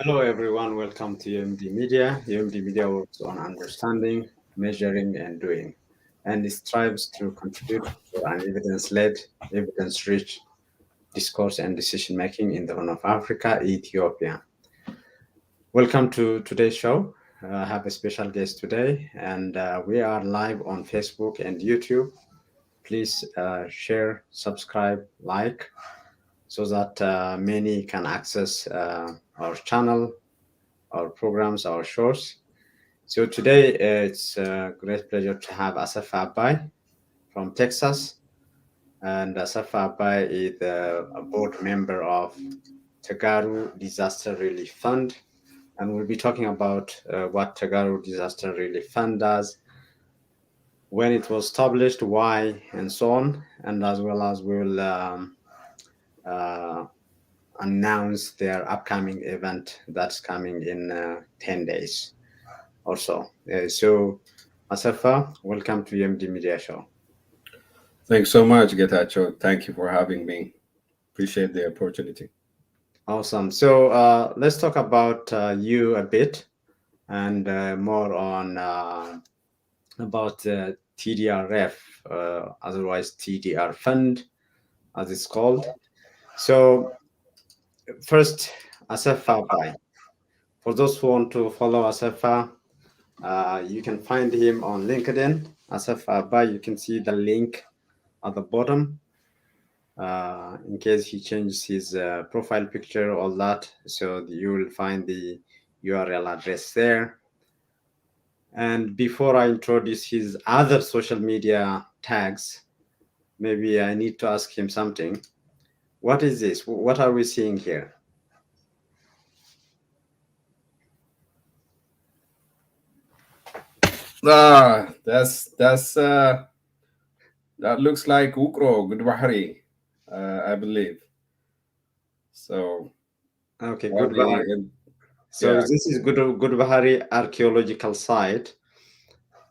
Hello everyone, welcome to UMD Media. UMD Media works on understanding, measuring, and doing, and it strives to contribute to an evidence-led, evidence-rich discourse and decision-making in the Horn of Africa, Ethiopia. Welcome to today's show. I have a special guest today, and we are live on Facebook and YouTube. Please share, subscribe, like, so that many can access our channel, our programs, our shows. So today it's a great pleasure to have Assefa Abay from Texas. And Assefa Abay is a board member of Tegaru Disaster Relief Fund. And we'll be talking about what Tegaru Disaster Relief Fund does, when it was established, why, and so on. And as well as we'll announce their upcoming event that's coming in 10 days or so. So, Assefa, welcome to UMD Media Show. Thanks so much, Getachew. Thank you for having me. Appreciate the opportunity. Awesome. So let's talk about you a bit and more on about TDRF, otherwise TDR Fund, as it's called. So first, Assefa Abay. For those who want to follow Assefa, you can find him on LinkedIn, Assefa Abay. You can see the link at the bottom. In case he changes his profile picture, all that, so you will find the URL address there. And before I introduce his other social media tags, maybe I need to ask him something. What is this? What are we seeing here? That looks like Ukro Gudbahari, I believe. So okay, Gudbahari. So yeah. This is Gudbahari archaeological site.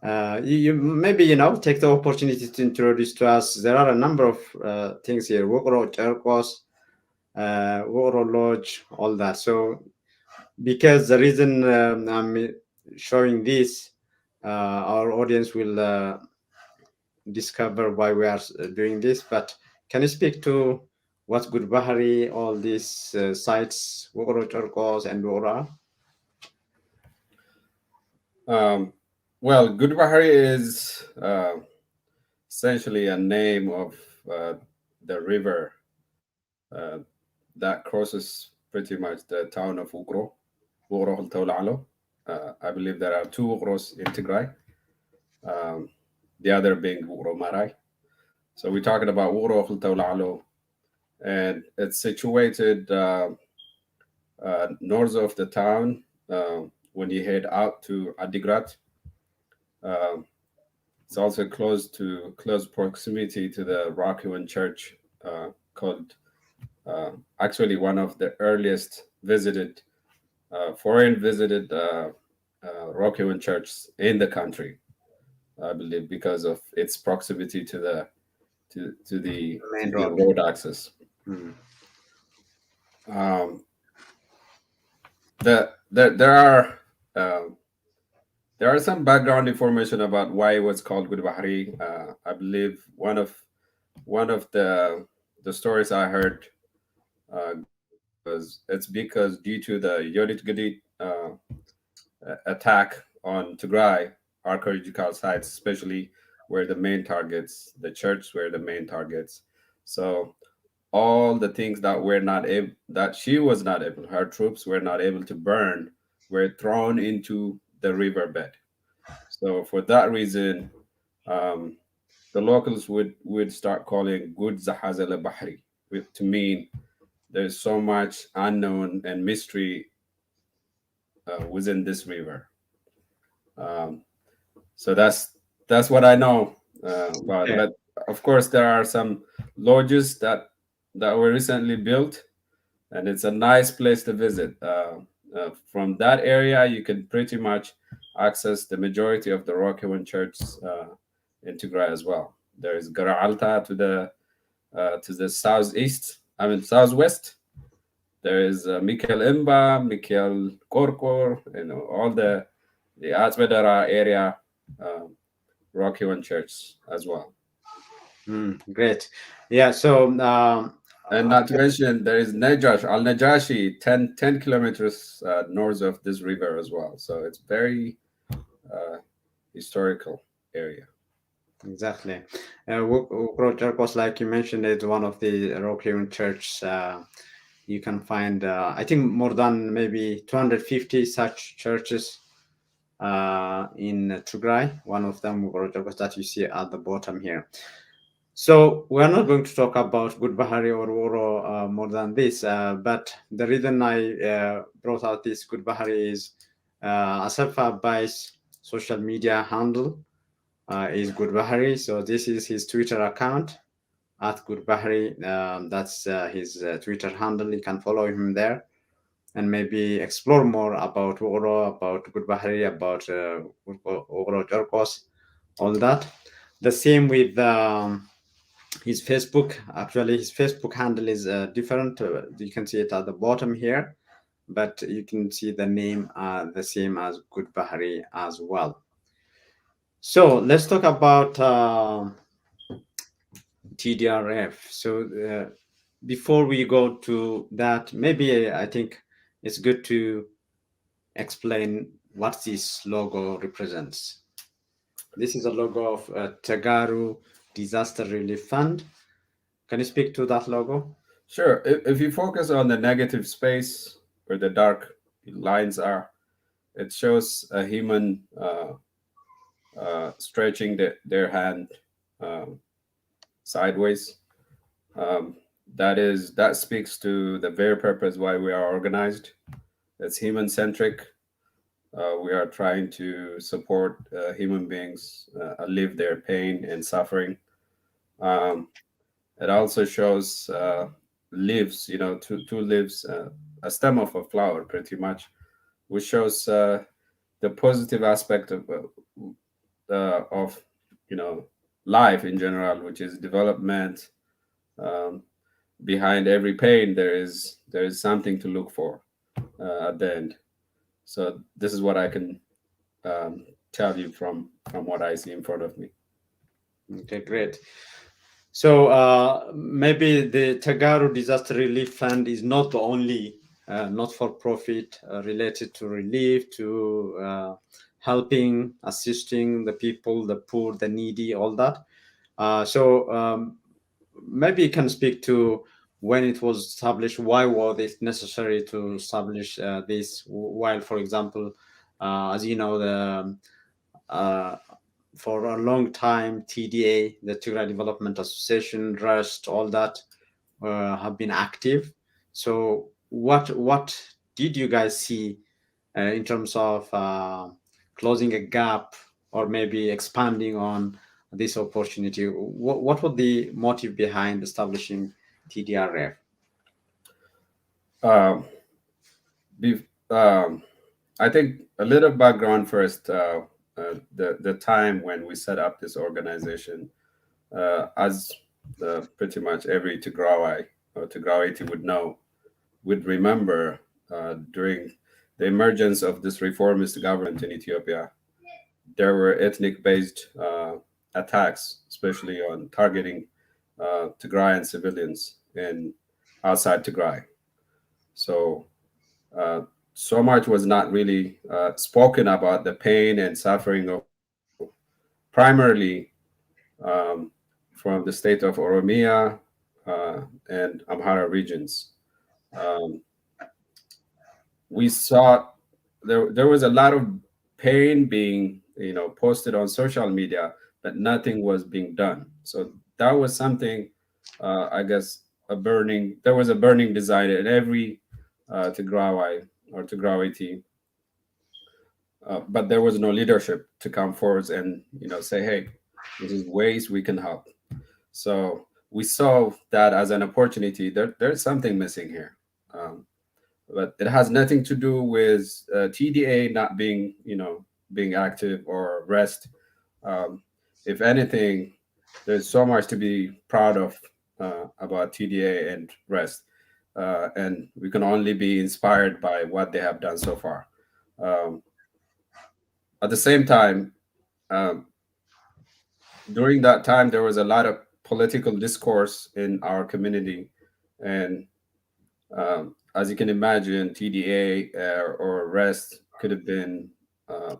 You maybe take the opportunity to introduce to us. There are a number of things here: Wokro, Cherkos, Wokro Lodge, all that. So, because the reason I'm showing this, our audience will discover why we are doing this. But can you speak to what's Gudbahari, all these sites, Wokro, Cherkos, and Wora? Well, Gudbahari is essentially a name of the river that crosses pretty much the town of Ukro, Ukro al Tawla'alo. I believe there are two Ukros in Tigray, the other being Ukro Marai. So we're talking about Ukro al Tawla'alo, and it's situated north of the town when you head out to Adigrat. It's also close proximity to the Rockywan Church, called actually one of the earliest foreign visited Rockywan churches in the country, I believe, because of its proximity to the main road access. There are some background information about why it was called Gudbahari. I believe one of the stories I heard was it's because due to the Yodit Gadit attack on Tigray archaeological sites, especially where the main targets, the church were the main targets. So all the things that were not able, that she was not able, her troops were not able to burn, were thrown into the riverbed. So for that reason, um, the locals would start calling good Zahazal Bahri, to mean there's so much unknown and mystery within this river. Um, so that's what I know about. Okay. But of course, there are some lodges that were recently built, and it's a nice place to visit. From that area, you can pretty much access the majority of the Rockhaven Church in Tigray as well. There is Garaalta to the southeast, I mean southwest. There is Mikel Imba, Mikel Korkor, all the Azbedara area, uh, Rockhaven Church as well. Great. Yeah. So And not to mention, there is Najash, Al Najashi, 10 kilometers north of this river as well. So it's very uh, historical area. exactly. Church, like you mentioned, is one of the Rockhaven Church. You can find, I think, more than maybe 250 such churches in Tigray. One of them, that you see at the bottom here. So we're not going to talk about Good Bahari or Woro more than this, but the reason I brought out this Good Bahari is Assefa Abay's social media handle is Good Bahari. So this is his Twitter account at Good Bahari. That's his Twitter handle. You can follow him there and maybe explore more about Woro, about Good Bahari, about Woro Jorkos, all that. The same with his Facebook. Actually, his Facebook handle is different. You can see it at the bottom here, but you can see the name the same as Good Bahari as well. So let's talk about TDRF. So before we go to that, maybe I think it's good to explain what this logo represents. This is a logo of Tegaru Disaster Relief Fund. Can you speak to that logo? Sure. If you focus on the negative space where the dark lines are, it shows a human stretching their hand um, sideways. Um, that speaks to the very purpose why we are organized. It's human centric. We are trying to support human beings live their pain and suffering. Um, it also shows leaves, two leaves, a stem of a flower, pretty much, which shows the positive aspect of life in general, which is development. Um, Behind every pain, there is something to look for at the end. So this is what I can tell you from what I see in front of me. Okay, great. So maybe the Tegaru Disaster Relief Fund is not the only not-for-profit related to relief, to helping, assisting the people, the poor, the needy, all that. So maybe you can speak to when it was established, why was it necessary to establish this, while, for example, as you know, the uh, for a long time, TDA, the Tigray Development Association, RUST, all that have been active. So what did you guys see in terms of closing a gap or maybe expanding on this opportunity? What was the motive behind establishing TDRF? Um, be, um, I think a little background first. The time when we set up this organization, as pretty much every Tigrawai or Tigrawati would remember, during the emergence of this reformist government in Ethiopia, there were ethnic-based attacks, especially on targeting Tigrayan civilians in outside Tigray. So uh, so much was not really spoken about the pain and suffering of people, primarily um, from the state of Oromia and Amhara regions. Um, we saw there was a lot of pain being posted on social media, but nothing was being done. So that was something, I guess, there was a burning desire in every Tigrawai or Tigrawati, but there was no leadership to come forward and say, hey, this is ways we can help. So we saw that as an opportunity. There's something missing here. Um, but it has nothing to do with TDA not being active or rest. Um, if anything, there's so much to be proud of about TDA and rest, and we can only be inspired by what they have done so far. Um, at the same time, um, during that time, there was a lot of political discourse in our community, and as you can imagine, TDA or REST could have been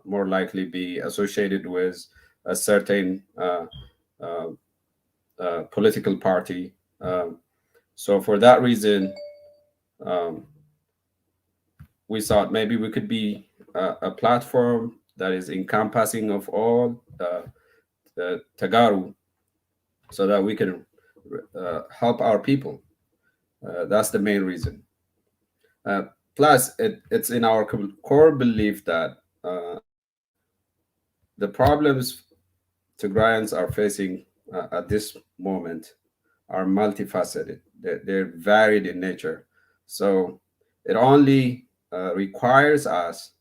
more likely be associated with a certain uh, political party. So for that reason, um, we thought maybe we could be a platform that is encompassing of all the Tegaru, so that we can help our people. That's the main reason. Uh, Plus, it's in our core belief that uh, the problems Tigrayans are facing at this moment are multifaceted. They're varied in nature. So it only requires us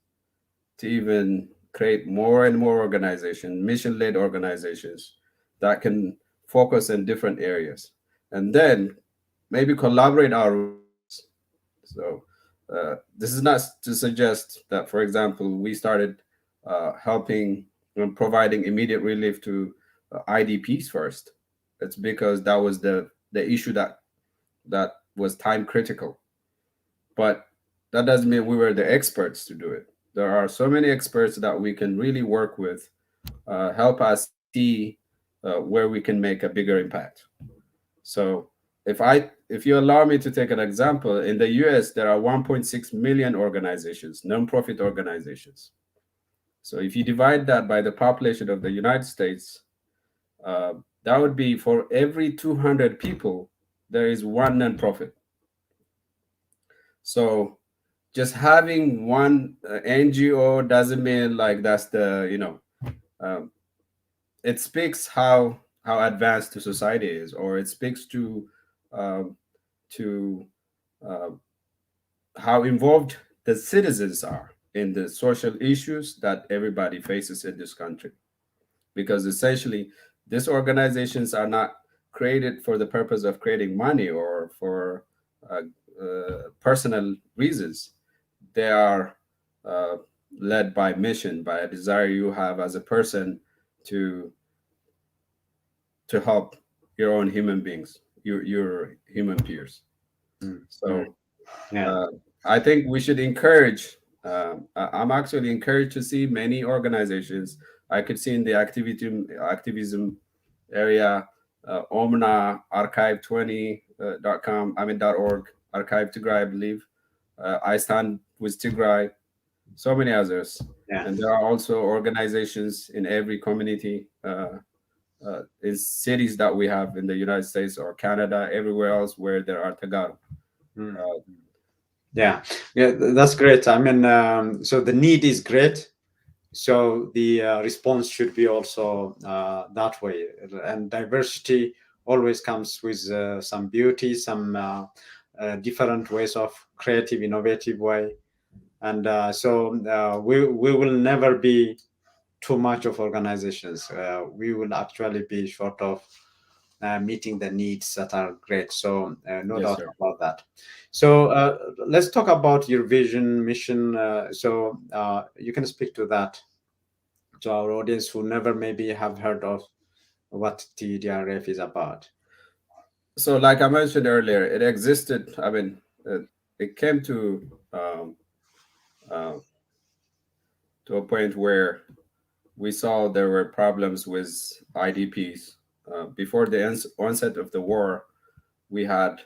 to even create more and more organizations, mission-led organizations that can focus in different areas, and then maybe collaborate our resources. So this is not to suggest that, for example, we started helping and providing immediate relief to IDPs first. It's because that was the issue that was time critical. But that doesn't mean we were the experts to do it. There are so many experts that we can really work with, help us see where we can make a bigger impact. So if you allow me to take an example, in the US there are 1.6 million organizations, nonprofit organizations. So if you divide that by the population of the United States, uh, that would be for every 200 people, there is one nonprofit. So just having one NGO doesn't mean like that's um, it speaks how advanced the society is, or it speaks um, to uh, how involved the citizens are in the social issues that everybody faces in this country. Because essentially, these organizations are not created for the purpose of creating money or for uh, personal reasons. They are uh, led by mission, by a desire you have as a person to to help your own human beings, your human peers. Mm, mm. So Yeah. uh, I think we should encourage. I'm actually encouraged to see many organizations. I could see in the activism area, Omna Archive 20.com. I mean .org, Archive Tigray, I believe. I stand with Tigray. So many others, Yeah. and there are also organizations in every community. In cities that we have in the United States or Canada, everywhere else where there are Tegaru. Mm. Uh, Yeah. Yeah. That's great. I mean, so the need is great. So the response should be also that way. And diversity always comes with some beauty, some different ways of creative, innovative way. And we will never be too much of organizations. We will actually be short of meeting the needs that are great. So no yes, doubt sir. about that. So let's talk about your vision, mission. You can speak to that to our audience who never maybe have heard of what TDRF is about. So, like I mentioned earlier, it existed. I mean, it came to um, uh, to a point where we saw there were problems with IDPs. Before the onset of the war, we had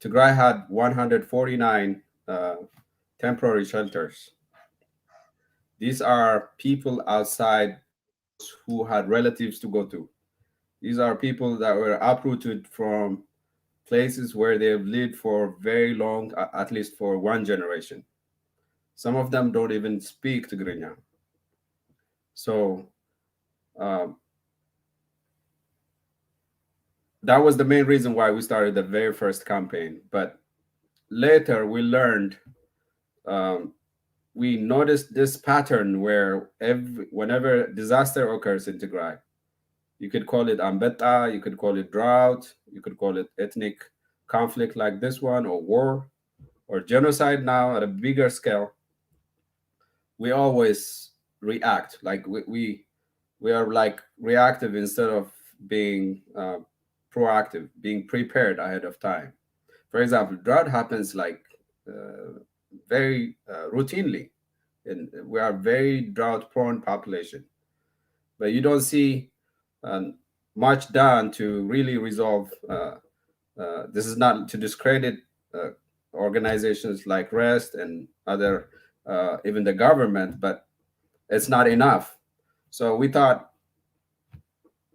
Tigray had 149 temporary shelters. These are people outside those who had relatives to go to. These are people that were uprooted from places where they've lived for very long, at least for one generation. Some of them don't even speak Tigrinya. So um, that was the main reason why we started the very first campaign. But later we learned, um, we noticed this pattern where whenever disaster occurs in Tigray, you could call it ambeta, you could call it drought, you could call it ethnic conflict like this one, or war, or genocide now at a bigger scale. We always react like we are like reactive instead of being proactive, being prepared ahead of time. For example, drought happens like very routinely, and we are very drought prone population, but you don't see um, much done to really resolve. This is not to discredit uh, organizations like REST and other, even the government, but it's not enough. So we thought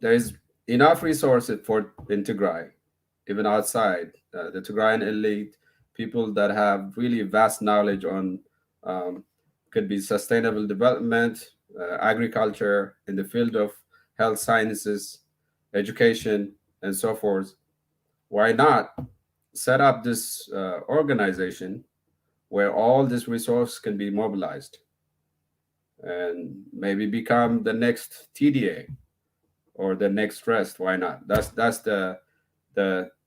there is enough resources for in Tigray, even outside the Tigrayan elite, people that have really vast knowledge on um, could be sustainable development, agriculture, in the field of health sciences, education, and so forth. Why not set up this organization where all this resource can be mobilized and maybe become the next TDA or the next rest? Why not? That's the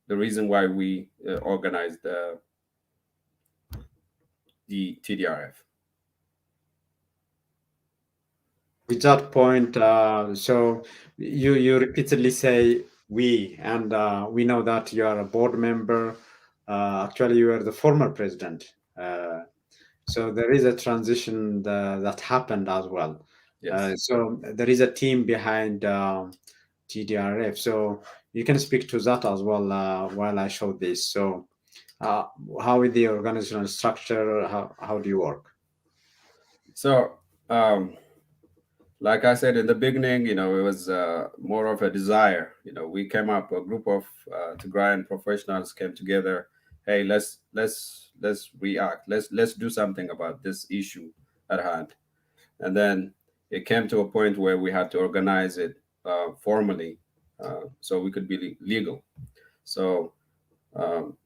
reason why we organized the TDRF. With that point, so you repeatedly say we, and we know that you are a board member. Actually, you are the former president. So there is a transition that happened as well. Yes. So there is a team behind TDRF. So you can speak to that as well while I show this. So uh, how is the organizational structure? How do you work? So, like I said in the beginning, it was more of a desire. We came up, a group of Tigrayan professionals came together. Hey, let's react. Let's do something about this issue at hand. And then it came to a point where we had to organize it formally, so we could be legal. So um,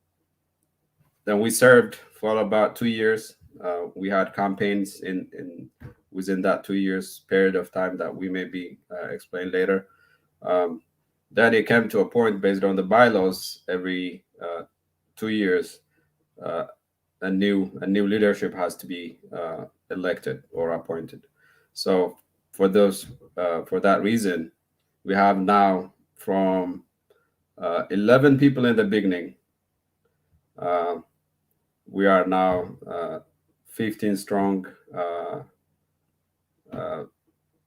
then we served for about 2 years. We had campaigns in within that 2 years period of time that we may be explained later. Um, then it came to a point based on the bylaws. Every 2 years, uh, a new leadership has to be elected or appointed. So for that reason, we have now from 11 people in the beginning. Uh, we are now 15 strong uh,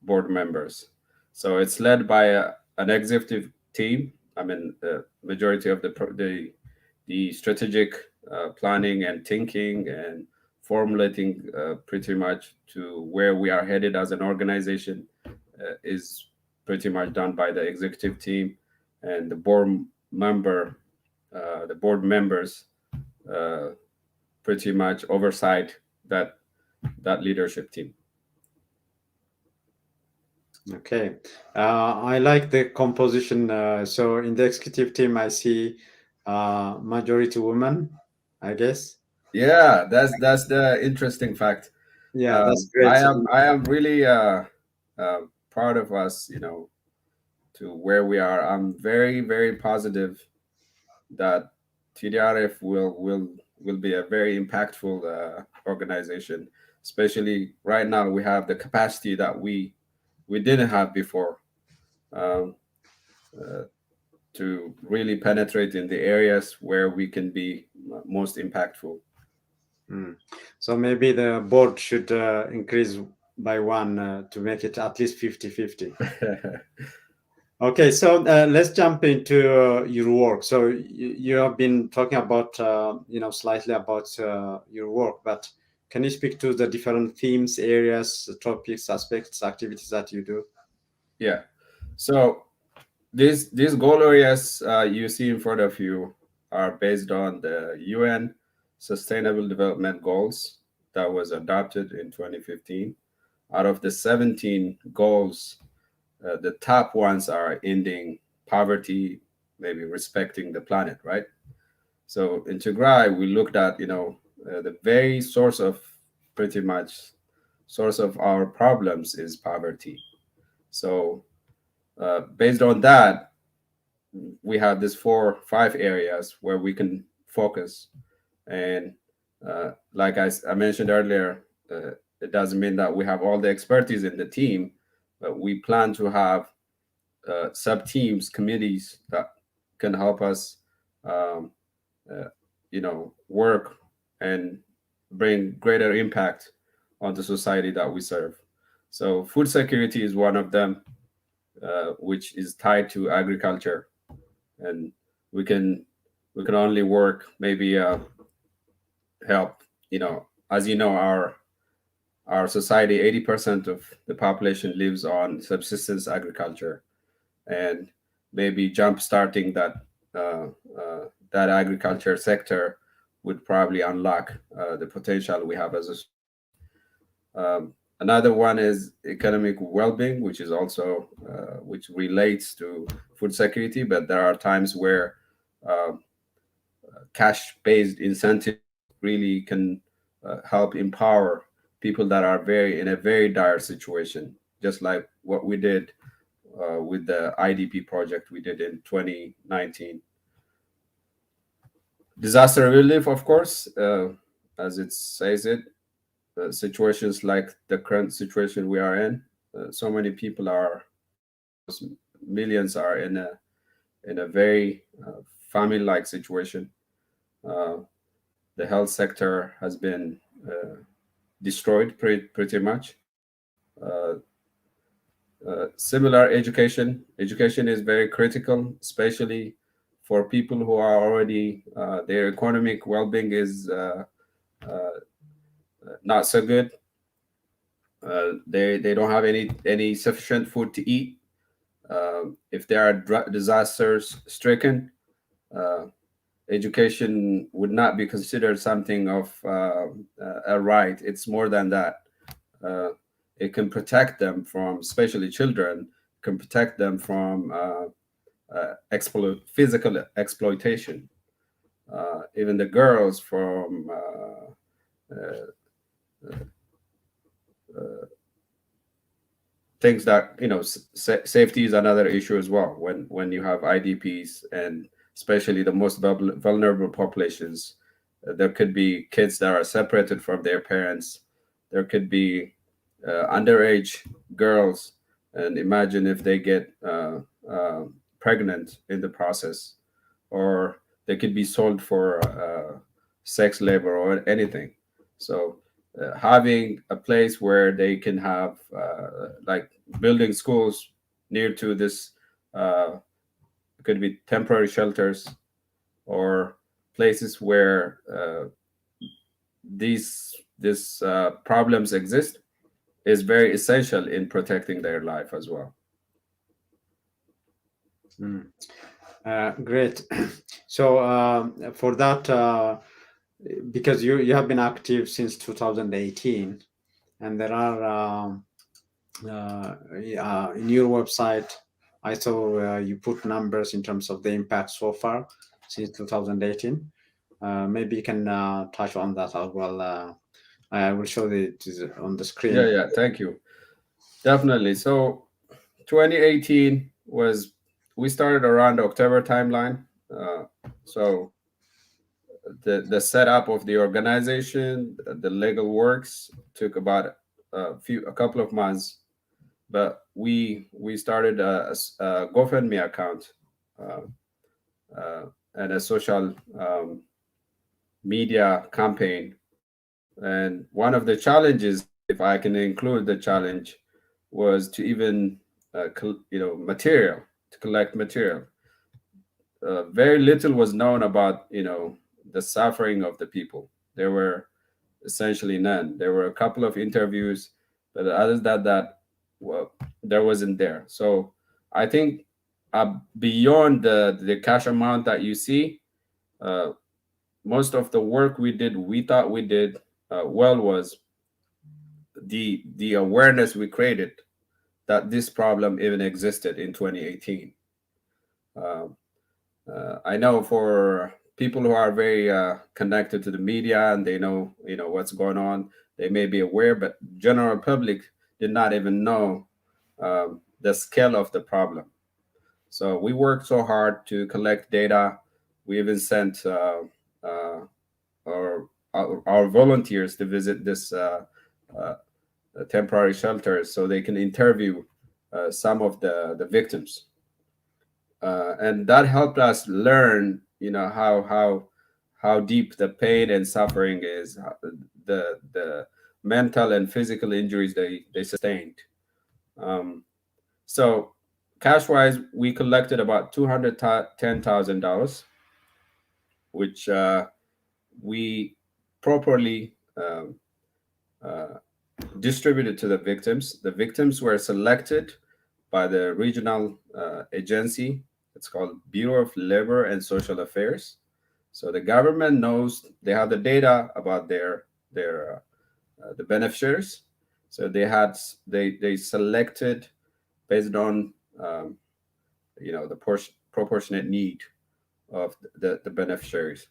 board members. So it's led by an executive team. I mean, the majority of the strategic planning and thinking and formulating pretty much to where we are headed as an organization is pretty much done by the executive team, and the board members uh, pretty much oversight that leadership team. Okay. I like the composition. So in the executive team, I see majority women, I guess. Yeah, that's the interesting fact. Yeah, that's I great. am I am really proud of us, to where we are. I'm very very positive that TDRF will be a very impactful organization. Especially right now, we have the capacity that we didn't have before, um, uh, to really penetrate in the areas where we can be most impactful. Mm. So maybe the board should increase by one to make it at least 50-50. Okay, so let's jump into your work. So you have been talking about, slightly about your work, but can you speak to the different themes, areas, topics, aspects, activities that you do? Yeah. So these goal areas you see in front of you are based on the UN Sustainable Development Goals that was adopted in 2015. Out of the 17 goals, the top ones are ending poverty, maybe respecting the planet, right? So in Tigray, we looked at the very source of pretty much source of our problems is poverty. So based on that, we have these 4 5 areas where we can focus. And like I mentioned earlier, it doesn't mean that we have all the expertise in the team, but we plan to have sub teams, committees that can help us, um, uh, work and bring greater impact on the society that we serve. So food security is one of them, which is tied to agriculture, and we can we can only work maybe help. As you know, our society, 80% of the population lives on subsistence agriculture, and maybe jump starting uh, that agriculture sector would probably unlock the potential we have as a society. Another one is economic well-being, which is also which relates to food security, but there are times where uh, cash-based incentives really can help empower people that are very in a very dire situation, just like what we did with the IDP project we did in 2019. Disaster relief, of course, as it says it, situations like the current situation we are in, so many people are, almost millions are in a very famine-like situation. Uh, the health sector has been destroyed pretty much. Uh, Similar education. Education is very critical, especially for people who are already their economic well-being is uh, not so good. They don't have any sufficient food to eat. If they are disasters stricken, uh, education would not be considered something of a right. It's more than that. Uh, it can protect them from, especially children, can protect them from physical exploitation. Even the girls from uh, things that safety is another issue as well when you have IDPs, and especially the most vulnerable populations. There could be kids that are separated from their parents. There could be underage girls, and imagine if they get uh, pregnant in the process, or they could be sold for sex labor or anything. So having a place where they can have like building schools near to this, uh, could be temporary shelters or places where these problems exist, is very essential in protecting their life as well. Mm. Great. So for that, because you have been active since 2018, and there are in your website, I saw you put numbers in terms of the impact so far since 2018. Maybe you can touch on that as well. I will show it on the Yeah, screen. yeah, thank you. Definitely. So 2018 was, we started around October timeline. So the setup of the organization, the legal works took about a couple of months, but we started a GoFundMe account, uh, uh, and a social media campaign. And one of the challenges, if I can include the challenge, was to even material, to collect material. Very little was known about the suffering of the people. There were essentially none. There were a couple of interviews, but other than that, well, there wasn't there. So I think beyond the cash amount that you see, uh, most of the work we thought we did well, was the awareness we created that this problem even existed in 2018. Uh, I know for people who are very connected to the media and they know what's going on, they may be aware, but general public did not even know the scale of the problem. So we worked so hard to collect data. We even sent uh, our volunteers to visit this uh, temporary shelters so they can interview some of the victims, and that helped us learn, how deep the pain and suffering is, the mental and physical injuries they sustained. Um, so, cash wise, we collected about $210,000, which we properly uh, distributed to the victims. The victims were selected by the regional agency. It's called Bureau of Labor and Social Affairs. So the government knows, they have the data about their the beneficiaries. So they selected based on the proportionate need of the beneficiaries.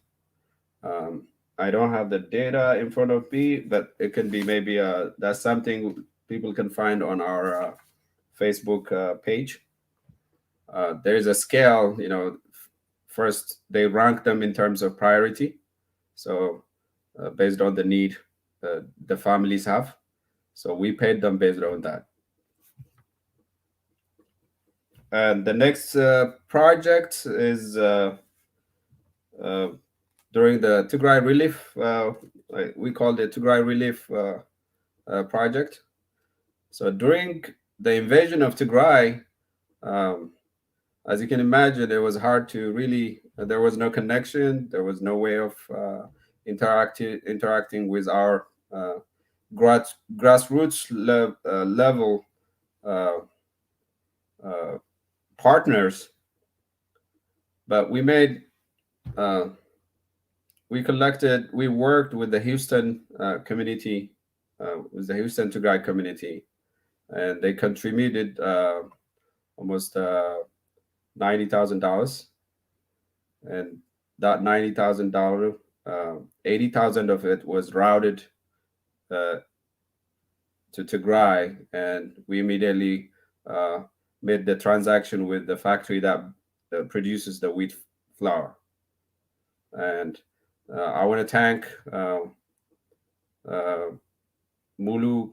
Um, I don't have the data in front of me, but it can be maybe that's something people can find on our Facebook page. There is a scale. First they rank them in terms of priority. So based on the need the families have. So we paid them based on that. And the next project is uh, during the Tigray relief. We call it Tigray relief project. So during the invasion of Tigray, um, as you can imagine, it was hard to really. There was no connection. There was no way of interacting with our grassroots level uh, uh, partners. But uh, we worked with the Houston community, with the Houston Tigray community, and they contributed almost $90,000, and that $90,000, 80,000 of it was routed uh, to Tigray, and we immediately uh, made the transaction with the factory that produces the wheat flour. And I want to thank uh, Mulu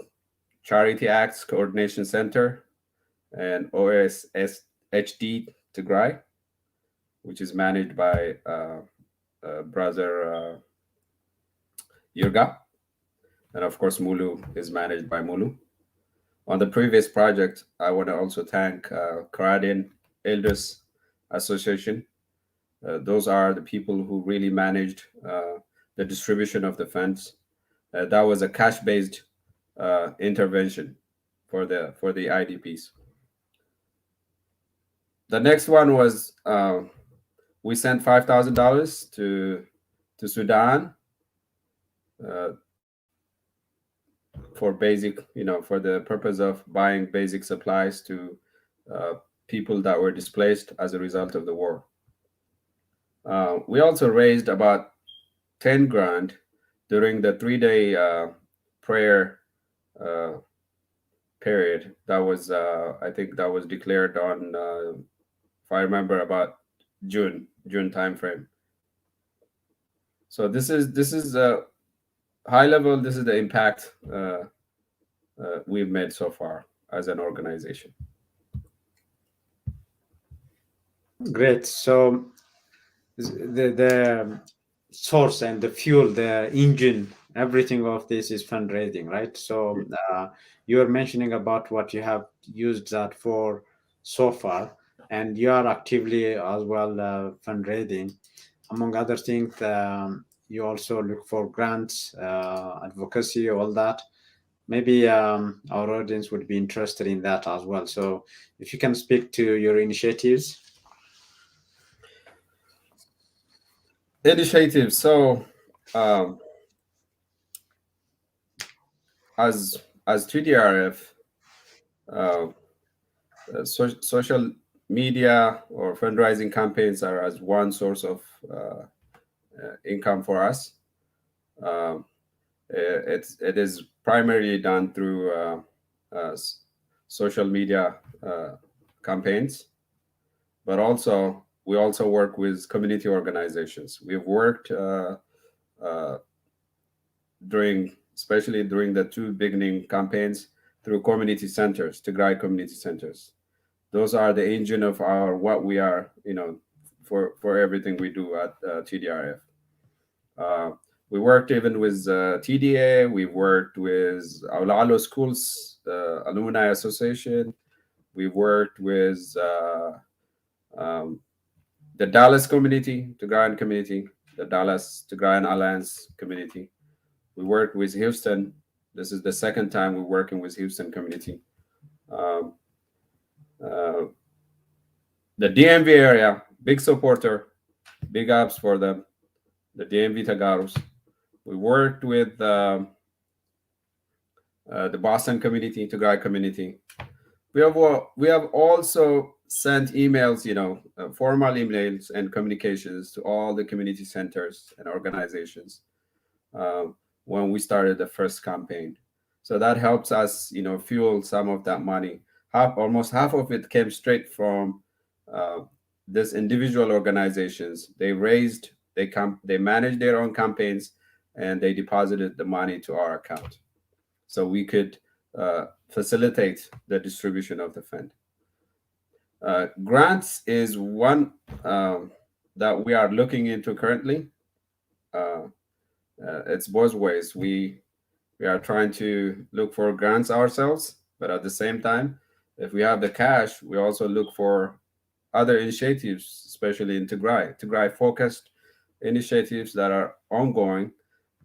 Charity Acts Coordination Center and OSSHD Tigray, which is managed by brother Yurga. And of course, Mulu is managed by Mulu. On the previous project, I want to also thank Canadian Elders Association. Those are the people who really managed the distribution of the funds. That was a cash-based intervention for the IDPs. The next one was we sent $5,000 to Sudan uh, for basic, for the purpose of buying basic supplies to uh, people that were displaced as a result of the war. We also raised about 10 grand during the 3-day prayer uh, period. That was, I think, that was declared on, if I remember, about June timeframe. So this is high level. This is the impact we've made so far as an organization. Great. So the source and the fuel, the engine everything of this is fundraising, right? So you were mentioning about what you have used that for so far, and you are actively as well fundraising. Among other things, you also look for grants, advocacy, all that. Maybe our audience would be interested in that as well. So if you can speak to your initiatives. Initiative. So um, as TDRF, uh, social media or fundraising campaigns are as one source of income for us. Um, it is primarily done through uh, social media campaigns, but also we also work with community organizations. We've worked uh, especially during the two beginning campaigns, through community centers, Tigray community centers. Those are the engine of our what we are, for everything we do at TDRF. Uh, we worked even with TDA. We've worked with Aulalo Schools Alumni Association. We've worked with um, the Dallas community, Tigrayan community, the Dallas Tigrayan Alliance community. We worked with Houston. This is the second time we're working with Houston community. Um, uh, the DMV area, big supporter, big ups for them. The DMV Tegarus. We worked with the Boston community, Tigray community. We have also sent emails, formal emails and communications to all the community centers and organizations um, when we started the first campaign. So that helps us, fuel some of that money. Almost half of it came straight from uh, this individual organizations. They managed their own campaigns, and they deposited the money to our account, so we could facilitate the distribution of the fund. Grants is one that we are looking into currently. Uh, it's both ways. We are trying to look for grants ourselves, but at the same time, if we have the cash, we also look for other initiatives, especially in Tigray focused initiatives that are ongoing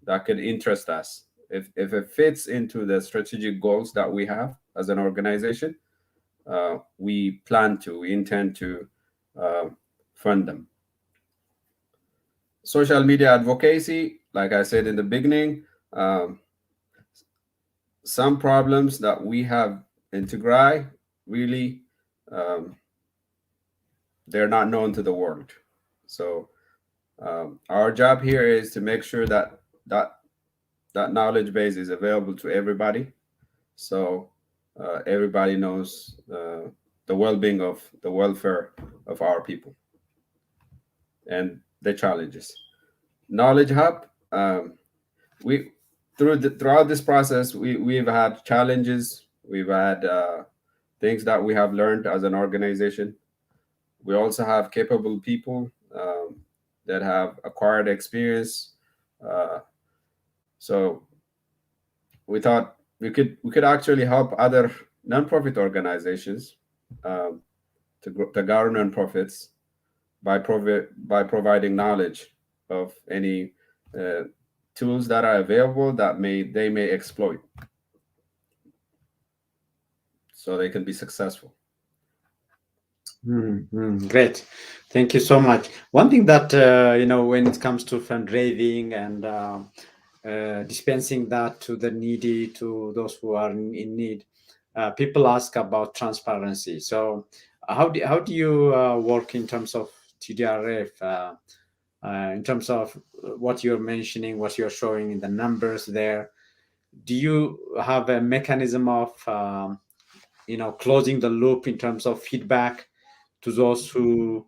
that could interest us. If it fits into the strategic goals that we have as an organization, we intend to uh, fund them. Social media advocacy, like I said in the beginning, um, some problems that we have in Tigray really um, they're not known to the world. So our job here is to make sure that that knowledge base is available to everybody, so everybody knows the welfare of our people and the challenges. Knowledge hub. We throughout this process, we've had challenges. We've had things that we have learned as an organization. We also have capable people that have acquired experience. Uh, so we thought we could actually help other nonprofit organizations, um, to govern nonprofits by providing knowledge of any uh, tools that are available that they may exploit, so they can be successful. Great. Thank you so much. One thing that, when it comes to fundraising and dispensing that to the needy, to those who are in need, people ask about transparency. So, how do you work in terms of TDRF, in terms of what you're mentioning, what you're showing in the numbers there? Do you have a mechanism of, closing the loop in terms of feedback to those who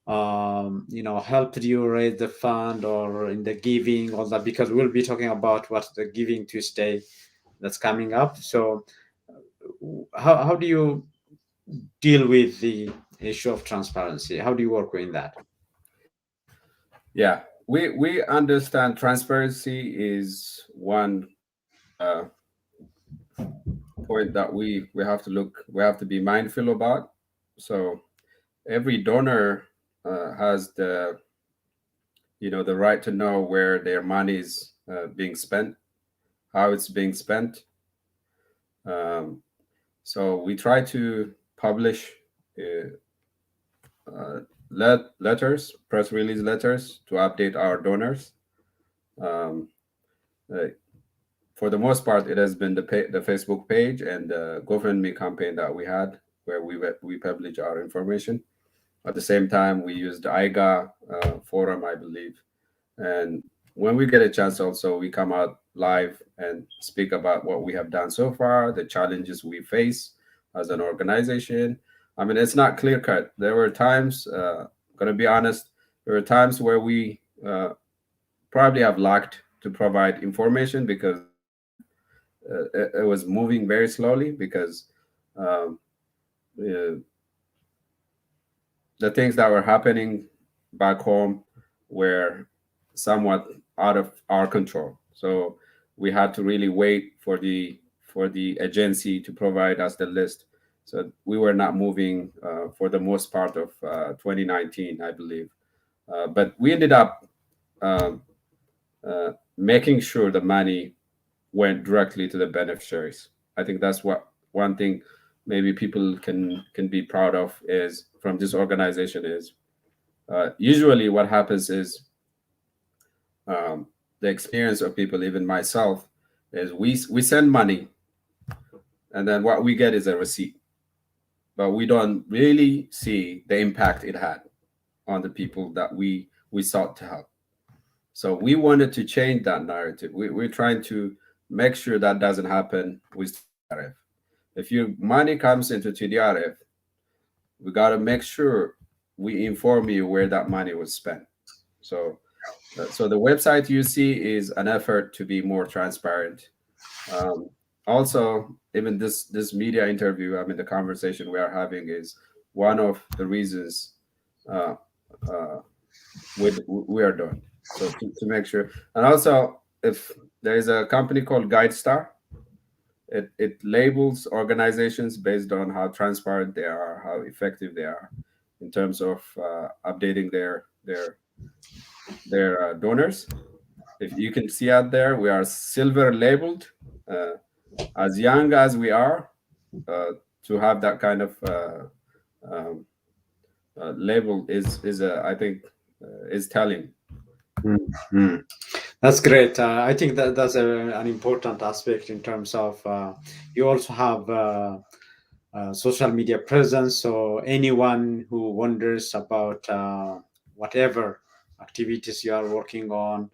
helped you raise the fund or in the giving, all that, because we'll be talking about what the Giving Tuesday that's coming up. So how do you deal with the issue of transparency? How do you work with that? Yeah. we understand transparency is one point that we have to be mindful about. So every donor has the right to know where their money is being spent, how it's being spent. Um, so we try to publish uh, letters, press release letters to update our donors. Um, uh, for the most part, it has been the Facebook page and the GoFundMe campaign that we had, where we publish our information. At the same time, we used the IGA forum, I believe. And when we get a chance, also, we come out live and speak about what we have done so far, the challenges we face as an organization. I mean, it's not clear cut. There were times, going to be honest, there were times where we probably have lacked to provide information because it was moving very slowly because um, uh, the things that were happening back home were somewhat out of our control. So we had to really wait for the agency to provide us the list. So we were not moving for the most part of 2019, I believe. But we ended up um, making sure the money went directly to the beneficiaries. I think that's what one thing maybe people can be proud of is from this organization is usually what happens is um, the experience of people, even myself, is we send money and then what we get is a receipt, but we don't really see the impact it had on the people that we sought to help. So we wanted to change that narrative. We're trying to make sure that doesn't happen with TDRF. If your money comes into TDRF, we got to make sure we inform you where that money was spent. So, so the website you see is an effort to be more transparent. Um, Also, even this media interview, I mean, the conversation we are having is one of the reasons uh, uh, we are doing. So to make sure, and also if there is a company called GuideStar, it labels organizations based on how transparent they are, how effective they are in terms of updating their donors. If you can see out there, we are silver labeled. As young as we are, to have that kind of um, label is I think is telling. Mhm. That's great. I think that that's an important aspect in terms of you also have social media presence. So anyone who wonders about whatever activities you are working on,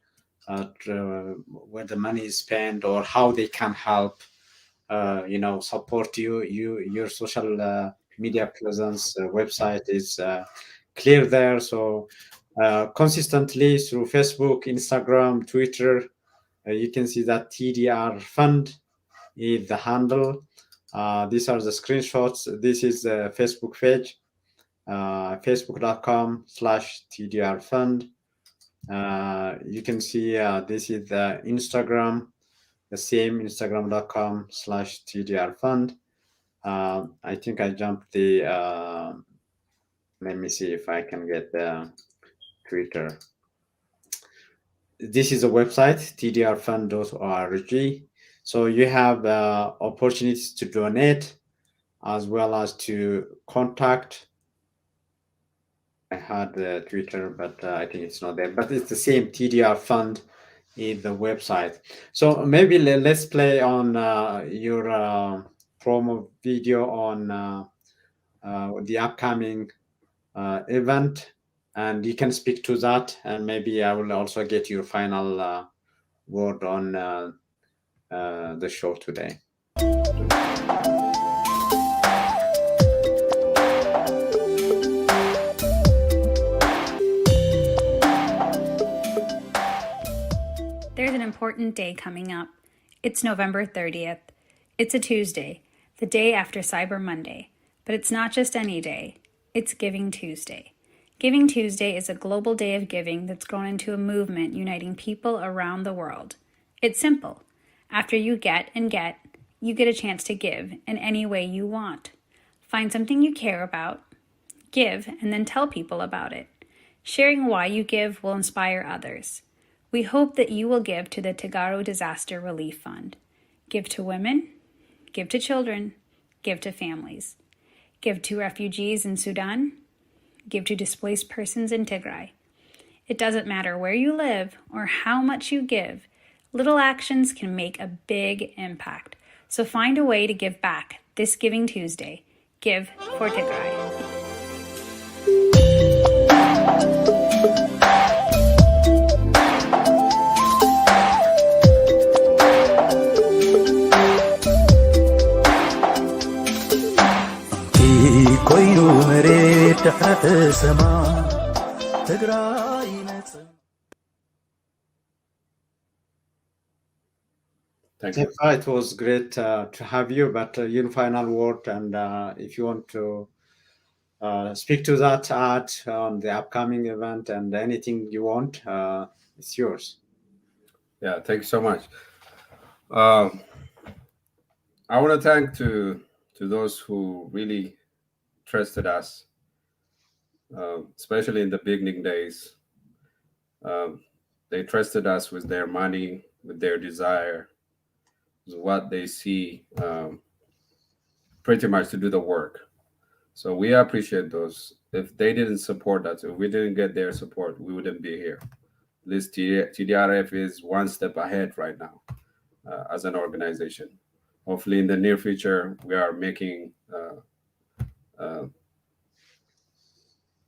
where the money is spent, or how they can help, support your social media presence website is clear there. So consistently through Facebook, Instagram, Twitter, you can see that TDR Fund is the handle. These are the screenshots. This is the Facebook page, facebook.com/TDR Fund. You can see this is the Instagram, the same instagram.com/TDR Fund. I think I jumped the, let me see if I can get the Twitter. This is a website, tdrfund.org. So you have opportunities to donate as well as to contact. I had the Twitter, but I think it's not there. But it's the same TDR Fund in the website. So maybe let's play on your promo video on the upcoming event, and you can speak to that. And maybe I will also get your final word on the show today. There's an important day coming up. It's November 30th. It's a Tuesday, the day after Cyber Monday. But it's not just any day, it's Giving Tuesday. Giving Tuesday is a global day of giving that's grown into a movement uniting people around the world. It's simple. After you get, you get a chance to give in any way you want. Find something you care about, give, and then tell people about it. Sharing why you give will inspire others. We hope that you will give to the Tegaru Disaster Relief Fund. Give to women, give to children, give to families. Give to refugees in Sudan, give to displaced persons in Tigray. It doesn't matter where you live or how much you give, little actions can make a big impact. So find a way to give back this Giving Tuesday. Give for Tigray. Thank you. Assefa, it was great to have you, but your final word, and if you want to speak to that ad on the upcoming event and anything you want, it's yours. Yeah, thank you so much. I want to thank to those who really trusted us, especially in the beginning days. They trusted us with their money, with their desire, with what they see, pretty much to do the work. So we appreciate those. If they didn't support us, if we didn't get their support, we wouldn't be here. This TDRF is one step ahead right now as an organization. Hopefully, in the near future, we are making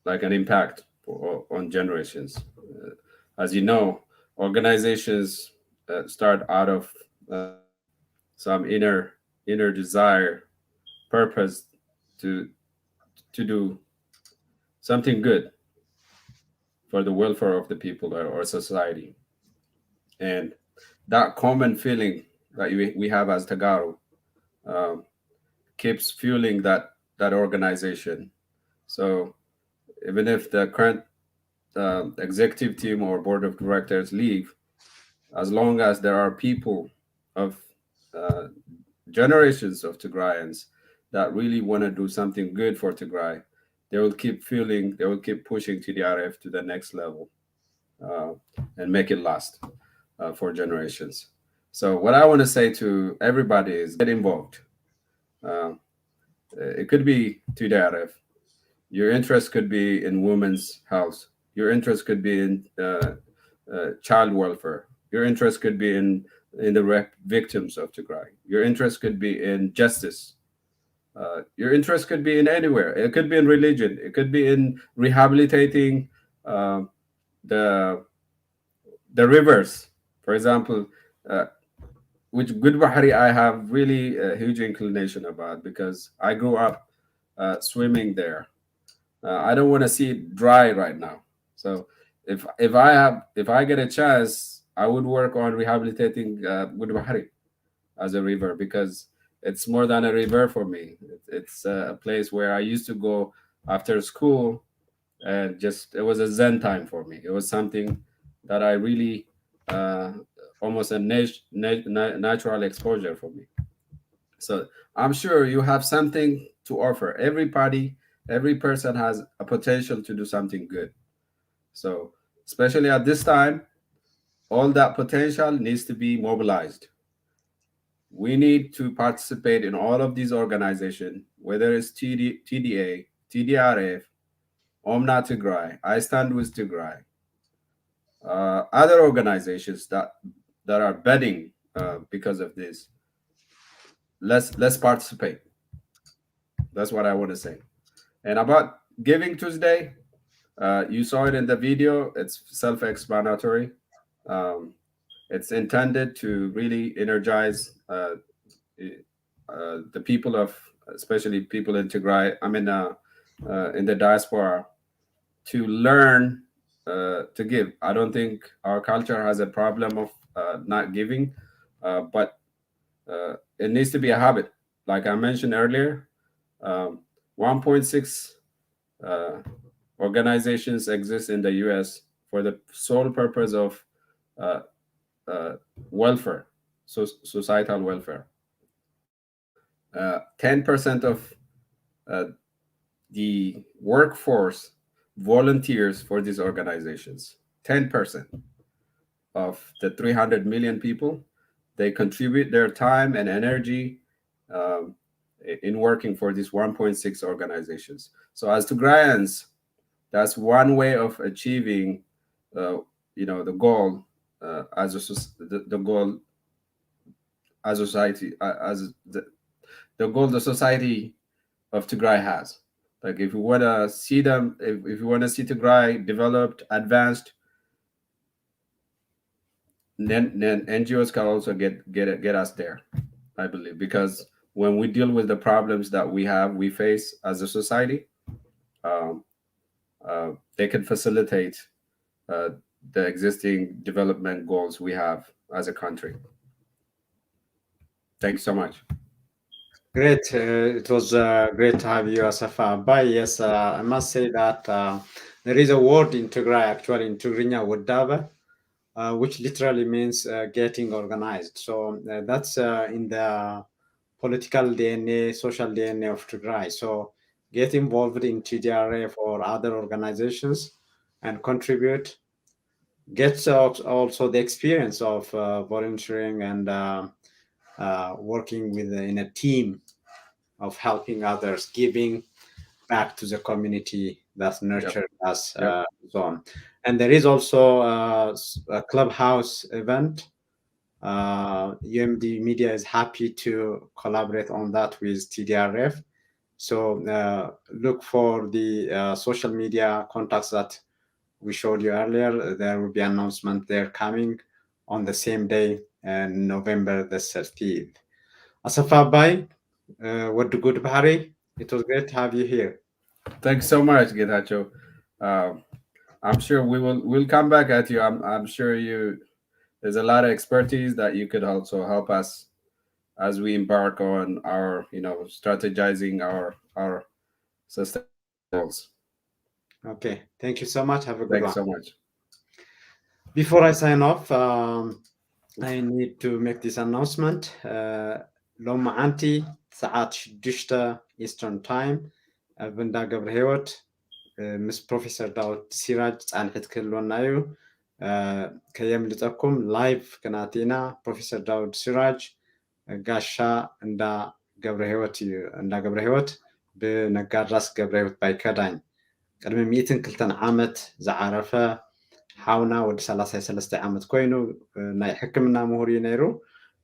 like an impact on generations. As you know, organizations start out of some inner desire, purpose to do something good for the welfare of the people or society. And that common feeling that we have as Tegaru keeps fueling that organization. So even if the current executive team or board of directors leave, as long as there are people of generations of Tigrayans that really want to do something good for Tigray, they will keep pushing TDRF to the next level and make it last for generations. So what I want to say to everybody is get involved. It could be TDRF. Your interest could be in women's health. Your interest could be in child welfare. Your interest could be in the victims of Tigray. Your interest could be in justice. Your interest could be in anywhere. It could be in religion. It could be in rehabilitating the rivers, for example, which Gudbahari I have really a huge inclination about because I grew up swimming there. I don't want to see it dry right now. So if I get a chance, I would work on rehabilitating Gudbahari as a river because it's more than a river for me. It's a place where I used to go after school, and it was a zen time for me. It was something that I really almost a natural exposure for me. So I'm sure you have something to offer. Every person has a potential to do something good. So especially at this time, all that potential needs to be mobilized. We need to participate in all of these organizations, whether it's TDA, TDRF, Omna Tigray, I Stand with Tigray, other organizations that are betting because of this. Let's participate. That's what I want to say. And about Giving Tuesday, you saw it in the video. It's self-explanatory. It's intended to really energize the people especially people in Tigray. I mean, in the diaspora, to learn to give. I don't think our culture has a problem of not giving, but it needs to be a habit. Like I mentioned earlier, 1.6 organizations exist in the US for the sole purpose of welfare, so societal welfare. 10% of the workforce volunteers for these organizations. 10% of the 300 million people, they contribute their time and energy in working for these 1.6 organizations. So as Tigrayans, that's one way of achieving, the goal as the goal as society, as the goal the society of Tigray has. Like if we want to see them, if we want to see Tigray developed, advanced, then NGOs can also get us there, I believe, because when we deal with the problems that we face as a society, they can facilitate the existing development goals we have as a country. Thanks so much. Great. It was great to have you, Assefa. Abay, yes, I must say that there is a word in Tigray, actually in Tigrinya, Wadabe, which literally means getting organized. So that's in the political DNA, social DNA of Tigray. So get involved in TDRF or other organizations and contribute. Get also the experience of volunteering and working in a team of helping others, giving back to the community that nurtured us, so on. And there is also a clubhouse event. UMD Media is happy to collaborate on that with TDRF. So look for the social media contacts that we showed you earlier. There will be an announcement there coming on the same day, November the 30th. Assefa Abay, what the good Bahari. It was great to have you here. Thanks so much, Getachew. I'm sure we'll come back at you. I'm sure there's a lot of expertise that you could also help us as we embark on our strategizing our sustainable goals. Okay, thank you so much. Have a good one. Thanks so much. Before I sign off, I need to make this announcement. لو عندي ساعات 6 Eastern Time بندا قبر هيوت مس بروفيسور داود سيراج ጻንሕት ክህልወና እዩ ከየምልጠኩም ላይቭ ከናቲና ፕሮፌሰር ዳውድ ሲራጅ ጋሻ እንዳ ገብረ ህይወት ብነጋድራስ ገብረ ህይወት ባይከዳኝ ቅድሚ 102 ዓመት ዝዓረፈ ሓውና ወዲ 33 ዓመት ኮይኑ ናይ ሕክምና ምሁር እዩ ነይሩ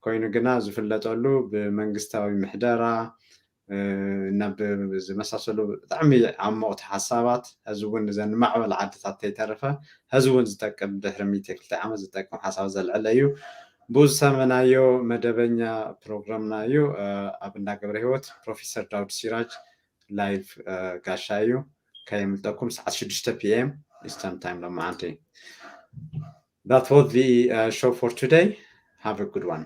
ኮይኑ ግና ዝፍለጠሉ ብመንግስታዊ ምሕደራ ናብ ዝመሳሰሉ ብጣዕሚ ዓመቕቲ ሓሳባት ህዝቢ እውን ንዘንማዕበል ዓድታት ተይተረፈ ህዝቢ እውን ዝጠቅም ድሕሪ 102 ዓመት ዝጠቅም ሓሳብ ዘልዕለ እዩ ብዙ ሰመናዮ መደበኛ ፕሮግራምና እዩ ኣብ እንዳ ገብረ ህይወት ፕሮፌሰር ዳውድ ሲራጅ ላይቭ ጋሻ እዩ ከየምልጠኩም ሰዓት 6 p.m. Eastern Time لما عندي. That was the show for today. Have a good one.